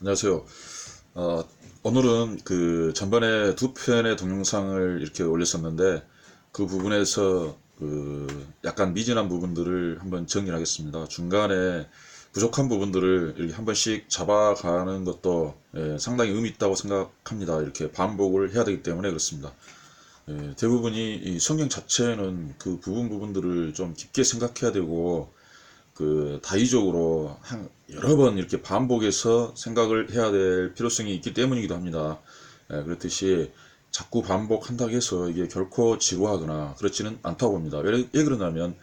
안녕하세요. 어, 오늘은 그 전번에 두 편의 동영상을 이렇게 올렸었는데 그 부분에서 그 약간 미진한 부분들을 한번 정리를 하겠습니다. 중간에 부족한 부분들을 이렇게 한 번씩 잡아가는 것도 상당히 의미 있다고 생각합니다. 이렇게 반복을 해야 되기 때문에 그렇습니다. 대부분이 이 성경 자체는 그 부분들을 좀 깊게 생각해야 되고 그 다의적으로 여러 번 이렇게 반복해서 생각을 해야 될 필요성이 있기 때문이기도 합니다. 그렇듯이 자꾸 반복한다고 해서 이게 결코 지루하거나 그렇지는 않다고 봅니다. 왜 그러냐면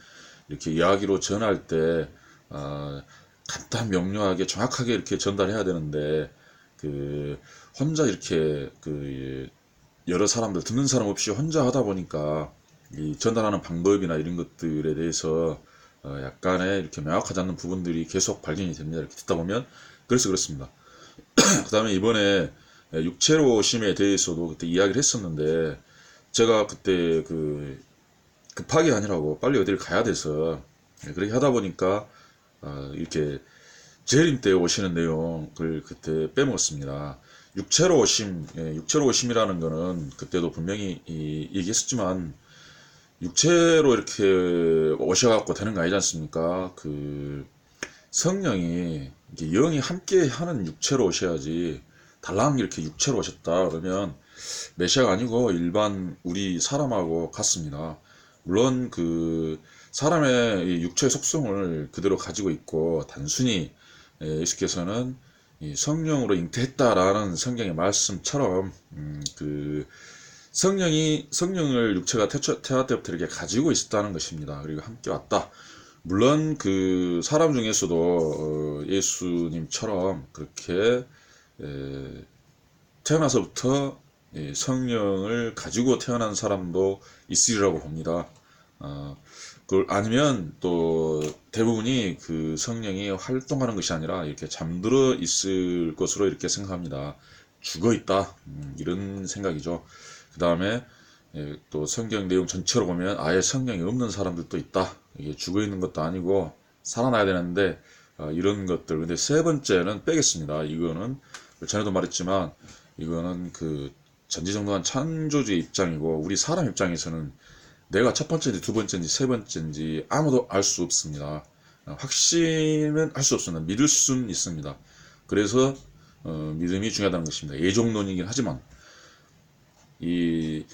이렇게 이야기로 전할 때 간단 명료하게 정확하게 이렇게 전달해야 되는데 그 혼자 이렇게 그 여러 사람들 듣는 사람 없이 혼자 하다 보니까 이 전달하는 방법이나 이런 것들에 대해서 약간의 이렇게 명확하지 않는 부분들이 계속 발견이 됩니다. 이렇게 듣다 보면 그래서 그렇습니다. 그 다음에 이번에 육체로 심에 대해서도 그때 이야기를 했었는데 제가 그때 그 급하게 아니라고 빨리 어디를 가야 돼서 그렇게 하다 보니까 이렇게 재림 때 오시는 내용을 그때 빼먹었습니다. 육체로 오심, 육체로 오심이라는 거는 그때도 분명히 얘기했었지만 육체로 이렇게 오셔갖고 되는 거 아니지 않습니까? 그 성령이 이게 영이 함께 하는 육체로 오셔야지 달랑 이렇게 육체로 오셨다 그러면 메시아가 아니고 일반 우리 사람하고 같습니다. 물론 그 사람의 이 육체의 속성을 그대로 가지고 있고 단순히 예수께서는 이 성령으로 잉태했다라는 성경의 말씀처럼 그 성령을 육체가 태아 때부터 이렇게 가지고 있었다는 것입니다. 그리고 함께 왔다. 물론 그 사람 중에서도 예수님처럼 그렇게 태어나서부터 성령을 가지고 태어난 사람도 있으리라고 봅니다. 그걸 아니면 또 대부분이 그 성령이 활동하는 것이 아니라 이렇게 잠들어 있을 것으로 이렇게 생각합니다. 죽어 있다. 이런 생각이죠. 그 다음에 또 성경 내용 전체로 보면 아예 성령이 없는 사람들도 있다. 이게 죽어 있는 것도 아니고 살아나야 되는데 이런 것들. 근데 세 번째는 빼겠습니다. 이거는 전에도 말했지만 이거는 그 전지전능한 창조주의 입장이고 우리 사람 입장에서는 내가 첫 번째인지 두 번째인지 세 번째인지 아무도 알 수 없습니다. 확신은 할 수 없습니다. 믿을 수는 있습니다. 그래서 믿음이 중요하다는 것입니다. 예종론이긴 하지만 이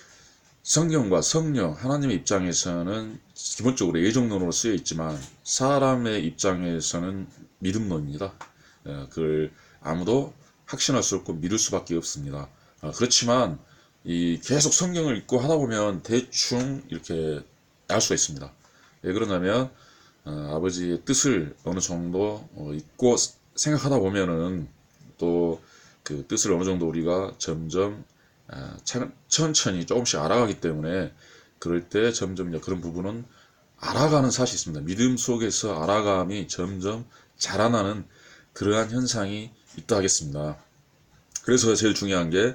성경과 성령 하나님의 입장에서는 기본적으로 예종론으로 쓰여 있지만 사람의 입장에서는 믿음론입니다. 그걸 아무도 확신할 수 없고 믿을 수밖에 없습니다. 그렇지만 이 계속 성경을 읽고 하다 보면 대충 이렇게 알 수가 있습니다. 왜 그러냐면 아버지의 뜻을 어느 정도 읽고 생각하다 보면은 또 그 뜻을 어느 정도 우리가 점점 천천히 조금씩 알아가기 때문에 그럴 때 점점 그런 부분은 알아가는 사실이 있습니다. 믿음 속에서 알아감이 점점 자라나는 그러한 현상이 있다 하겠습니다. 그래서 제일 중요한 게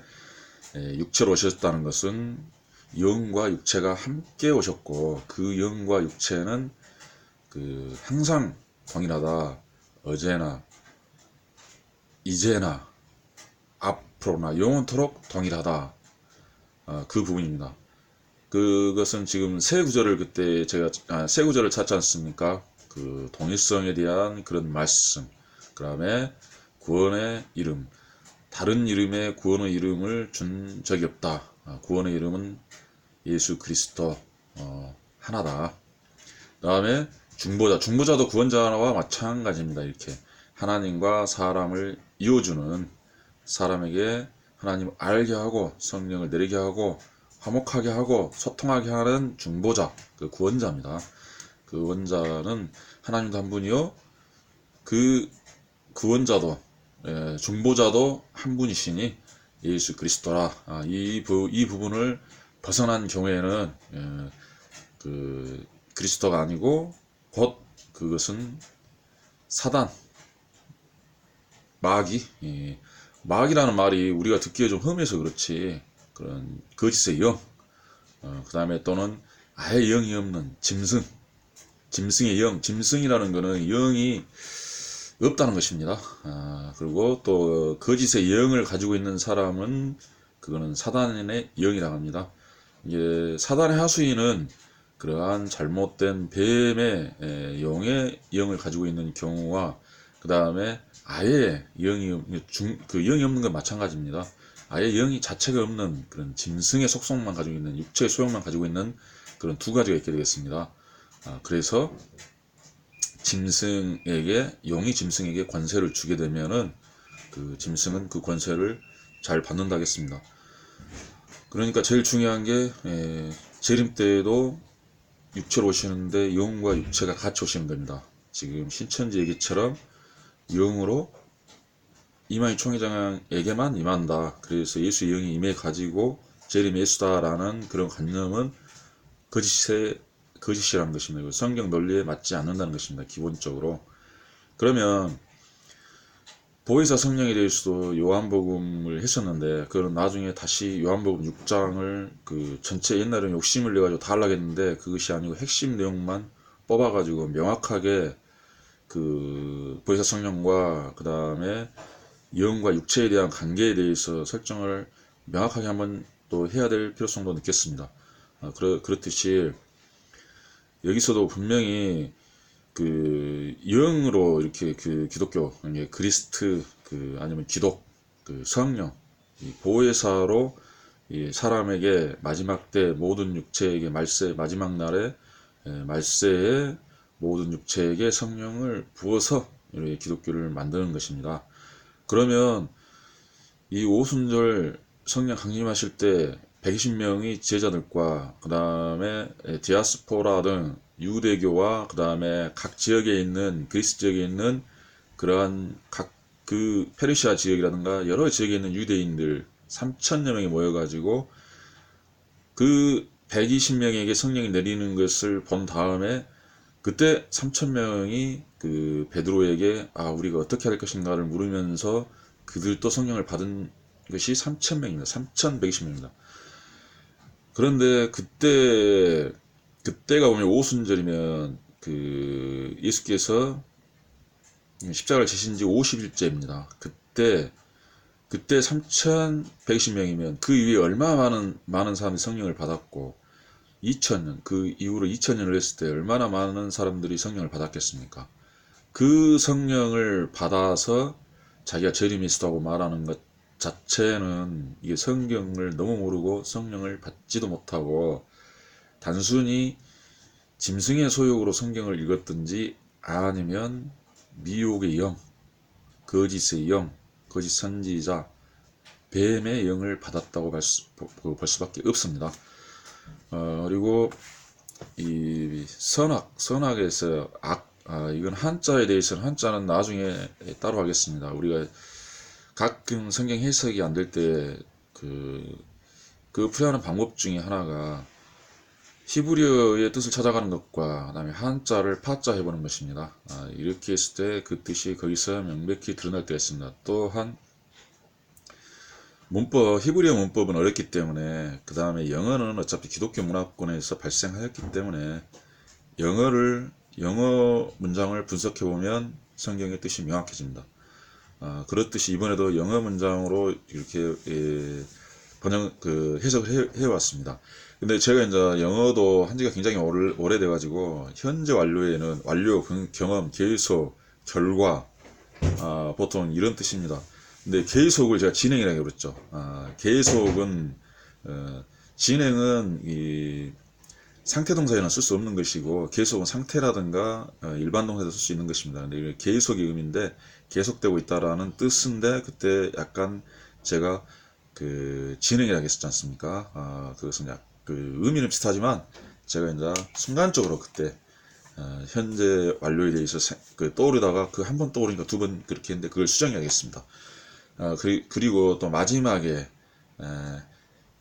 육체로 오셨다는 것은 영과 육체가 함께 오셨고 그 영과 육체는 그 항상 동일하다. 어제나 이제나 앞으로나 영원토록 동일하다. 그 부분입니다. 그것은 지금 세 구절을 그때 제가 세 구절을 찾지 않습니까? 그 동일성에 대한 그런 말씀. 그다음에 구원의 이름. 다른 이름에 구원의 이름을 준 적이 없다. 구원의 이름은 예수 그리스도 하나다. 그다음에 중보자도 구원자와 마찬가지입니다. 이렇게 하나님과 사람을 이어주는 사람에게 하나님을 알게 하고 성령을 내리게 하고 화목하게 하고 소통하게 하는 중보자, 그 구원자입니다. 그 원자는 하나님도 한 분이요. 그 구원자도 중보자도 한 분이시니 예수 그리스도라. 이 부분을 벗어난 경우에는 그 그리스도가 아니고 곧 그것은 사단, 마귀. 마귀라는 말이 우리가 듣기에 좀 험해서 그렇지 그런 거짓의 영, 그 다음에 또는 아예 영이 없는 짐승의 영. 짐승이라는 거는 영이 없다는 것입니다. 그리고 또 거짓의 영을 가지고 있는 사람은 그거는 사단의 영이라고 합니다. 이게 사단의 하수인은 그러한 잘못된 뱀의 영의 영을 가지고 있는 경우와 그 다음에 아예 그 영이 없는 건 마찬가지입니다. 아예 영이 자체가 없는 그런 짐승의 속성만 가지고 있는 육체의 소형만 가지고 있는 그런 두 가지가 있게 되겠습니다. 그래서 용이 짐승에게 관세를 주게 되면은 그 짐승은 그 관세를 잘 받는다 하겠습니다. 그러니까 제일 중요한 게 재림 때에도 육체로 오시는데 영과 육체가 같이 오시는 겁니다. 지금 신천지 얘기처럼 영으로 이만희 총회장에게만 임한다. 그래서 예수의 영이 임해 가지고 재림 예수다라는 그런 관념은 거짓이라는 것입니다. 성경 논리에 맞지 않는다는 것입니다. 기본적으로. 그러면 보혜사 성령에 대해서도 요한복음을 했었는데 그건 나중에 다시 요한복음 6장을 그 전체 옛날에는 욕심을 내가지고 다 하려고 했는데 그것이 아니고 핵심 내용만 뽑아가지고 명확하게 그 보혜사 성령과 그 다음에 영과 육체에 대한 관계에 대해서 설정을 명확하게 한번 또 해야 될 필요성도 느꼈습니다. 그렇듯이 여기서도 분명히 그 영으로 이렇게 그 기독교 그리스트 아니면 기독 성령 보혜사로 이 사람에게 마지막 때 모든 육체에게 마지막 날에 말세에 모든 육체에게 성령을 부어서 이렇게 기독교를 만드는 것입니다. 그러면 이 오순절 성령 강림하실 때 120명의 제자들과 그 다음에 디아스포라 등 유대교와 그 다음에 각 지역에 있는 그리스 지역에 있는 그러한 각 그 페르시아 지역이라든가 여러 지역에 있는 유대인들 3천여 명이 모여가지고 그 120명에게 성령이 내리는 것을 본 다음에 그때 3천명이 그 베드로에게 우리가 어떻게 할 것인가를 물으면서 그들도 성령을 받은 것이 3천명입니다. 3,120명입니다. 그런데 그때가 보면 오순절이면 그 예수께서 십자가를 지신 지 50일째입니다. 그때 3,120명이면 그 위에 얼마나 많은 사람이 성령을 받았고 2000년 그 이후로 2000년을 했을 때 얼마나 많은 사람들이 성령을 받았겠습니까? 그 성령을 받아서 자기가 재림이시다고 말하는 것 자체는 이게 성경을 너무 모르고 성령을 받지도 못하고 단순히 짐승의 소욕으로 성경을 읽었든지 아니면 미혹의 영, 거짓의 영, 거짓 선지자, 뱀의 영을 받았다고 볼 수밖에 없습니다. 그리고 이 선악에서 이건 한자에 대해서는 한자는 나중에 따로 하겠습니다. 우리가 가끔 성경 해석이 안 될 때 그 풀이하는 방법 중에 하나가 히브리어의 뜻을 찾아가는 것과 그다음에 한자를 파자 해보는 것입니다. 이렇게 했을 때 그 뜻이 거기서 명백히 드러날 때가 있습니다. 또한 히브리어 문법은 어렵기 때문에 그 다음에 영어는 어차피 기독교 문화권에서 발생하였기 때문에 영어 문장을 분석해 보면 성경의 뜻이 명확해집니다. 그렇듯이 이번에도 영어 문장으로 이렇게 해석을 해왔습니다. 근데 제가 이제 영어도 한 지가 굉장히 오래돼 가지고 현재 완료, 경험, 계속, 결과 보통 이런 뜻입니다. 근데 계속을 제가 진행이라고 그랬죠. 계속은 진행은 이 상태 동사에는 쓸 수 없는 것이고 계속은 상태라든가 일반 동사에도 쓸 수 있는 것입니다. 근데 이게 계속의 의미인데 계속되고 있다라는 뜻인데 그때 약간 제가 진행이라고 했었지 않습니까? 그것은 의미는 비슷하지만 제가 이제 순간적으로 그때 현재 완료에 대해서 떠오르다가 한 번 떠오르니까 두 번 그렇게 했는데 그걸 수정해야겠습니다. 그리고 또 마지막에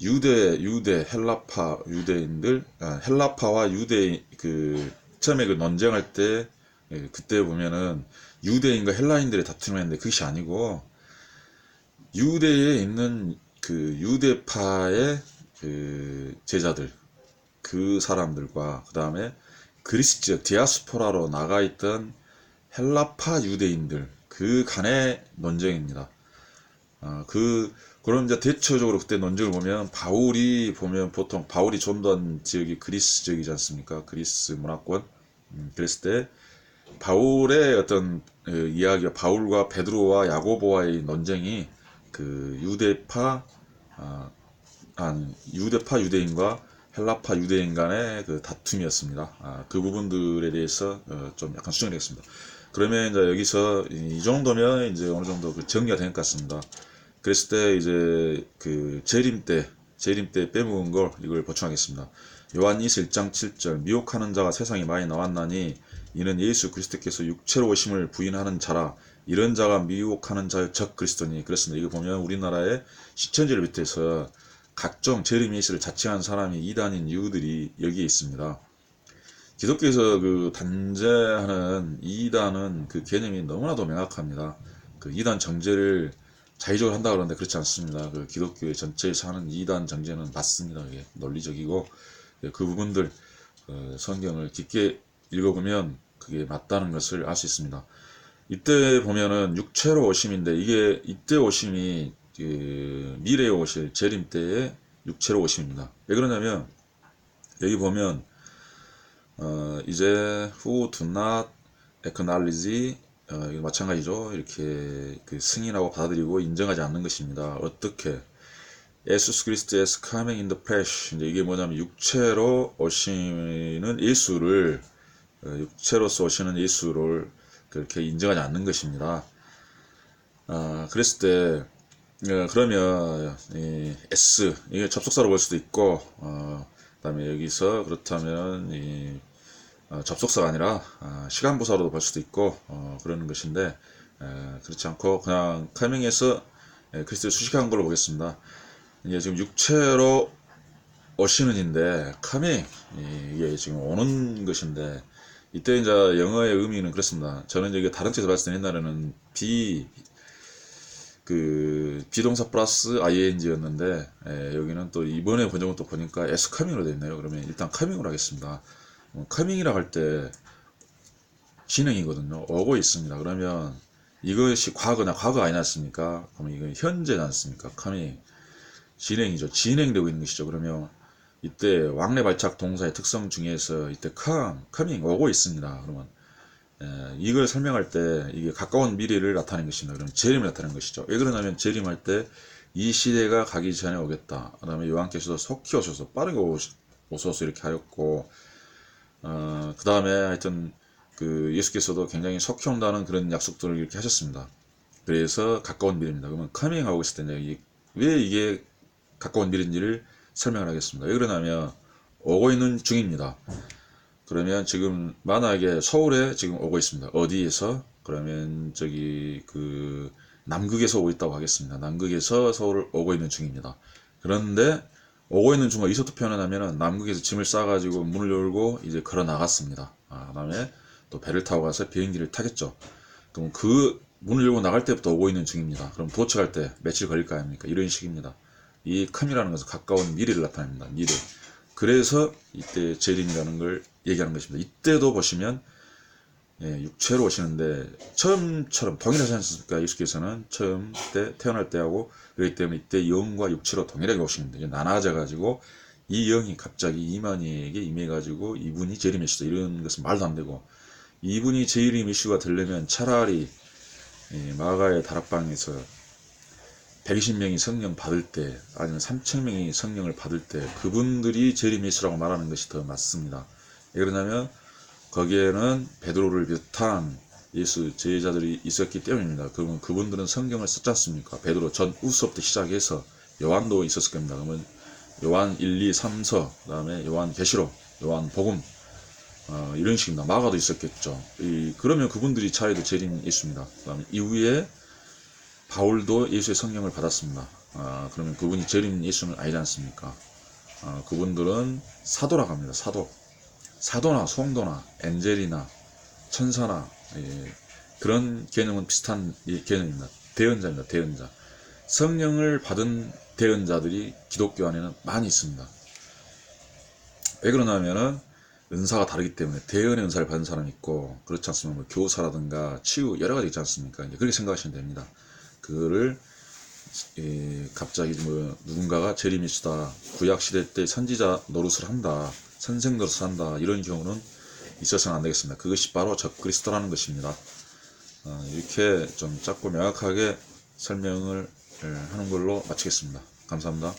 헬라파 유대인들, 헬라파와 유대 처음에 논쟁할 때 그때 보면은 유대인과 헬라인들의 다툼을 했는데 그것이 아니고 유대에 있는 유대파의 제자들 그 사람들과 그 다음에 그리스 지역 디아스포라로 나가 있던 헬라파 유대인들 그 간의 논쟁입니다. 그런 이제 대체적으로 그때 논쟁을 보면 바울이 보면 보통 바울이 전도한 지역이 그리스 지역이지 않습니까? 그리스 문화권. 그랬을 때 바울의 어떤 이야기가 바울과 베드로와 야고보와의 논쟁이 그 유대파 유대인과 헬라파 유대인 간의 그 다툼이었습니다. 그 부분들에 대해서 좀 약간 수정을 했습니다. 그러면 이제 여기서 이 정도면 이제 어느 정도 그 정리가 된 것 같습니다. 그랬을 때 이제 그 재림 때 빼먹은 걸 이걸 보충하겠습니다. 요한일서 1장 7절 미혹하는 자가 세상에 많이 나왔나니 이는 예수 그리스도께서 육체로 오심을 부인하는 자라 이런 자가 미혹하는 자의 적 그리스도니 그렇습니다. 이거 보면 우리나라의 시천지를 비롯해서 각종 재림 예수를 자칭한 사람이 이단인 이유들이 여기에 있습니다. 기독교에서 그 단죄하는 이단은 그 개념이 너무나도 명확합니다. 그 이단 정죄를 자의적으로 한다 그러는데 그렇지 않습니다. 그 기독교의 전체에서 하는 이단 정죄는 맞습니다. 이게 논리적이고 그 부분들 성경을 깊게 읽어보면 그게 맞다는 것을 알 수 있습니다. 이때 보면은 육체로 오심인데 이게 이때 오심이 그 미래에 오실 재림 때의 육체로 오심입니다. 왜 그러냐면 여기 보면 이제 who do not acknowledge 이거 마찬가지죠. 이렇게 그 승인하고 받아들이고 인정하지 않는 것입니다. 어떻게 예수 그리스도의 coming in the flesh 이제 이게 뭐냐면 육체로 오시는 예수를 육체로서 오시는 예수를 그렇게 인정하지 않는 것입니다. 그랬을 때 그러면 이 S 이게 접속사로 볼 수도 있고 그다음에 여기서 그렇다면 이 접속사가 아니라 시간부사로도 볼 수도 있고 그러는 것인데 그렇지 않고 그냥 카밍에서 그리스도를 수식한 걸로 보겠습니다. 이게 지금 육체로 오시는인데 카밍 이게 지금 오는 것인데 이때 이제 영어의 의미는 그렇습니다. 저는 이게 다른 책에서 봤을 때 옛날에는 비동사 플러스 ing였는데 여기는 또 이번에 번역은 또 보니까 s coming으로 되어 있네요. 그러면 일단 coming으로 하겠습니다. coming이라고 할 때 진행이거든요. 오고 있습니다. 그러면 이것이 과거나 과거 아니지 않습니까? 그러면 이건 현재지 않습니까? coming 진행이죠. 진행되고 있는 것이죠. 그러면 이때 왕래 발착 동사의 특성 중에서 이때 coming 오고 있습니다. 그러면 이걸 설명할 때 이게 가까운 미래를 나타낸 것입니다. 그럼 재림을 나타낸 것이죠. 왜 그러냐면 재림할 때 이 시대가 가기 전에 오겠다. 그 다음에 요한께서도 속히 오셔서 빠르게 오셔서 이렇게 하였고 그 다음에 하여튼 그 예수께서도 굉장히 속히 온다는 그런 약속들을 이렇게 하셨습니다. 그래서 가까운 미래입니다. 그러면 커밍하고 있을 때 왜 이게 가까운 미래인지를 설명을 하겠습니다. 왜 그러냐면 오고 있는 중입니다. 그러면 지금 만약에 서울에 지금 오고 있습니다. 어디에서? 그러면 저기 그 남극에서 오고 있다고 하겠습니다. 남극에서 서울을 오고 있는 중입니다. 그런데 오고 있는 중과 이서도 표현하면은 남극에서 짐을 싸가지고 문을 열고 이제 걸어 나갔습니다. 그다음에 또 배를 타고 가서 비행기를 타겠죠. 그럼 그 문을 열고 나갈 때부터 오고 있는 중입니다. 그럼 도착할 때 며칠 걸릴 거 아닙니까? 이런 식입니다. 이 컴이라는 것은 가까운 미래를 나타냅니다. 미래. 그래서 이때 재림이라는 걸 얘기하는 것입니다. 이때도 보시면 육체로 오시는데 처음처럼 동일하지 않습니까? 예수께서는 처음 때 태어날 때하고 그렇기 때문에 이때 영과 육체로 동일하게 오시는데 나눠져 가지고 이 영이 갑자기 이만희에게 임해 가지고 이분이 재림이시다 이런 것은 말도 안 되고 이분이 재림 이슈가 되려면 차라리 마가의 다락방에서 120명이 성령 받을 때 아니면 3,000명이 성령을 받을 때 그분들이 재림 이슈라고 말하는 것이 더 맞습니다. 왜 그러냐면 거기에는 베드로를 비롯한 예수 제자들이 있었기 때문입니다. 그러면 그분들은 성경을 썼지 않습니까? 베드로 전 우서부터 시작해서 요한도 있었을 겁니다. 그러면 요한 1, 2, 3서 그 다음에 요한 계시록, 요한 복음 이런 식입니다. 마가도 있었겠죠. 그러면 그분들이 차에도 재림 예수입니다. 그 다음에 이후에 바울도 예수의 성령을 받았습니다. 그러면 그분이 재림 예수는 아니지 않습니까? 그분들은 사도라고 합니다. 사도나 성도나 엔젤이나 천사나 그런 개념은 비슷한 개념입니다. 대언자입니다. 대언자. 성령을 받은 대언자들이 기독교 안에는 많이 있습니다. 왜 그러냐면은 은사가 다르기 때문에 대은의 은사를 받은 사람이 있고 그렇지 않으면 뭐 교사라든가 치유 여러 가지 있지 않습니까? 이제 그렇게 생각하시면 됩니다. 그거를 갑자기 뭐 누군가가 재림이시다, 구약 시대 때 선지자 노릇을 한다, 선생 노릇을 한다, 이런 경우는 있어서는 안 되겠습니다. 그것이 바로 적그리스도라는 것입니다. 이렇게 좀 짧고 명확하게 설명을 하는 걸로 마치겠습니다. 감사합니다.